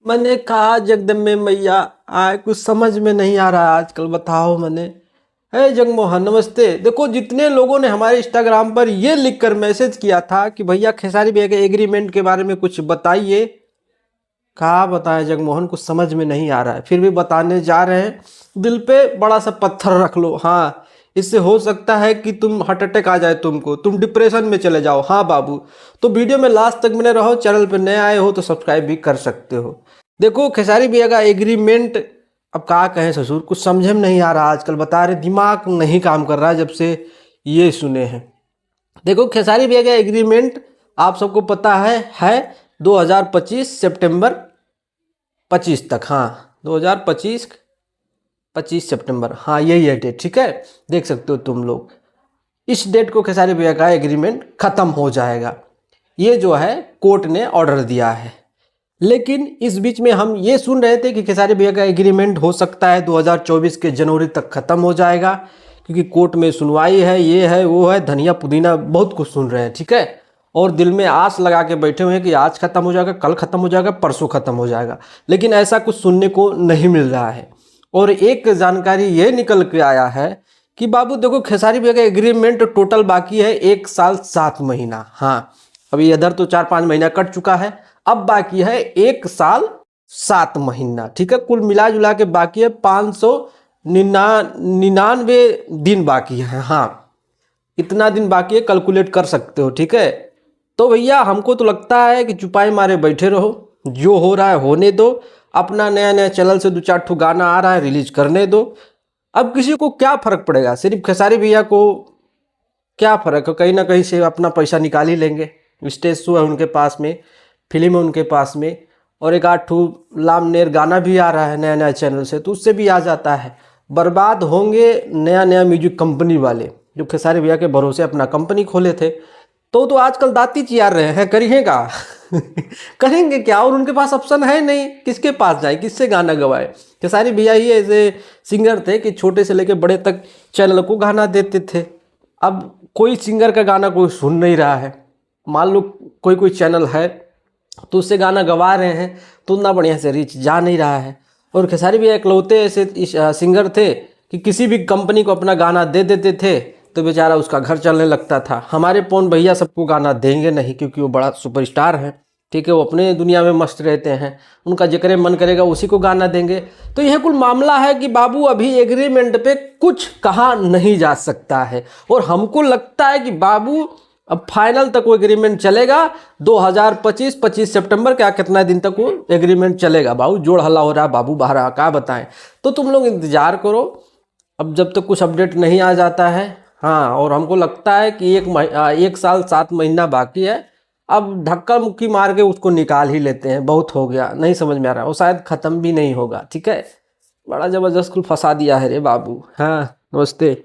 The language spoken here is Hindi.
मैंने कहा जगदम्बे मैया आए, कुछ समझ में नहीं आ रहा आजकल, बताओ मैंने। है जगमोहन नमस्ते। देखो जितने लोगों ने हमारे इंस्टाग्राम पर ये लिखकर मैसेज किया था कि भैया खेसारी भैया के एग्रीमेंट के बारे में कुछ बताइए, कहा बताएं जगमोहन, कुछ समझ में नहीं आ रहा है, फिर भी बताने जा रहे हैं। दिल पे बड़ा सा पत्थर रख लो। हाँ, इससे हो सकता है कि तुम हार्ट अटैक आ जाए, तुम डिप्रेशन में चले जाओ। हाँ बाबू, तो वीडियो में लास्ट तक बने रहो। चैनल पर नए आए हो तो सब्सक्राइब भी कर सकते हो। देखो खेसारी भैया का एग्रीमेंट, अब क्या कहें ससुर, कुछ समझ में नहीं आ रहा आजकल, बता रहे दिमाग नहीं काम कर रहा है जब से ये सुने हैं। देखो खेसारी भैया का एग्रीमेंट आप सबको पता है 2025 सितंबर 25 तक। हाँ 2025 25 सितंबर, हाँ यही है डेट, ठीक है। देख सकते हो तुम लोग, इस डेट को खेसारी भैया का एग्रीमेंट खत्म हो जाएगा, ये जो है कोर्ट ने ऑर्डर दिया है। लेकिन इस बीच में हम ये सुन रहे थे कि खेसारी भैया का एग्रीमेंट हो सकता है 2024 के जनवरी तक खत्म हो जाएगा, क्योंकि कोर्ट में सुनवाई है, ये है वो है, धनिया पुदीना बहुत कुछ सुन रहे हैं, ठीक है। और दिल में आस लगा के बैठे हुए हैं कि आज खत्म हो जाएगा, कल खत्म हो जाएगा, परसों खत्म हो जाएगा, लेकिन ऐसा कुछ सुनने को नहीं मिल रहा है। और एक जानकारी ये निकल के आया है कि बाबू देखो खेसारी भैया का एग्रीमेंट टोटल बाकी है 1 साल 7 महीना। हाँ, अभी इधर तो 4-5 महीना कट चुका है, अब बाकी है 1 साल 7 महीना, ठीक है। कुल मिला जुला के बाकी है 599 दिन बाकी है। हाँ, इतना दिन बाकी है, कैलकुलेट कर सकते हो, ठीक है। तो भैया हमको तो लगता है कि चुपाई मारे बैठे रहो, जो हो रहा है होने दो। अपना नया नया चैनल से 2-4 ठो गाना आ रहा है, रिलीज करने दो। अब किसी को क्या फर्क पड़ेगा, सिर्फ खेसारी भैया को क्या फर्क है, कहीं ना कहीं से अपना पैसा निकाल ही लेंगे। स्टेज शो है उनके पास में, फिल्म है उनके पास में, और 1-8 ठो लामनेर गाना भी आ रहा है नया नया चैनल से, तो उससे भी आ जाता है। बर्बाद होंगे नया नया म्यूजिक कंपनी वाले, जो खेसारी भैया के भरोसे अपना कंपनी खोले थे। तो आजकल दाती चियार रहे हैं, करिएगा करेंगे क्या, और उनके पास ऑप्शन है नहीं, किसके पास जाए, किससे गाना गवाए। खेसारी भैया ही ऐसे सिंगर थे कि छोटे से लेकर बड़े तक चैनल को गाना देते थे। अब कोई सिंगर का गाना कोई सुन नहीं रहा है, मान लो कोई चैनल है तो उससे गाना गवा रहे हैं, तो उतना बढ़िया से रीच जा नहीं रहा है। और खेसारी भैया इकलौते ऐसे सिंगर थे कि किसी भी कंपनी को अपना गाना दे देते थे तो बेचारा उसका घर चलने लगता था। हमारे पवन भैया सबको गाना देंगे नहीं, क्योंकि वो बड़ा सुपरस्टार है, ठीक है। वो अपने दुनिया में मस्त रहते हैं, उनका जिक्र मन करेगा उसी को गाना देंगे। तो यह कुल मामला है कि बाबू अभी एग्रीमेंट पे कुछ कहा नहीं जा सकता है, और हमको लगता है कि बाबू अब फाइनल तक वो एग्रीमेंट चलेगा 2025 25 सितंबर क्या, कितना दिन तक वो एग्रीमेंट चलेगा। बाबू जोड़ हल्ला हो रहा है बाबू बाहर, क्या बताएं। तो तुम लोग इंतजार करो, अब जब तक कुछ अपडेट नहीं आ जाता है। हाँ, और हमको लगता है कि 1 साल 7 महीना बाकी है। अब धक्का मुक्की मार के उसको निकाल ही लेते हैं, बहुत हो गया, नहीं समझ में आ रहा, वो शायद ख़त्म भी नहीं होगा, ठीक है। बड़ा ज़बरदस्त कुल फंसा दिया है रे बाबू। हाँ नमस्ते।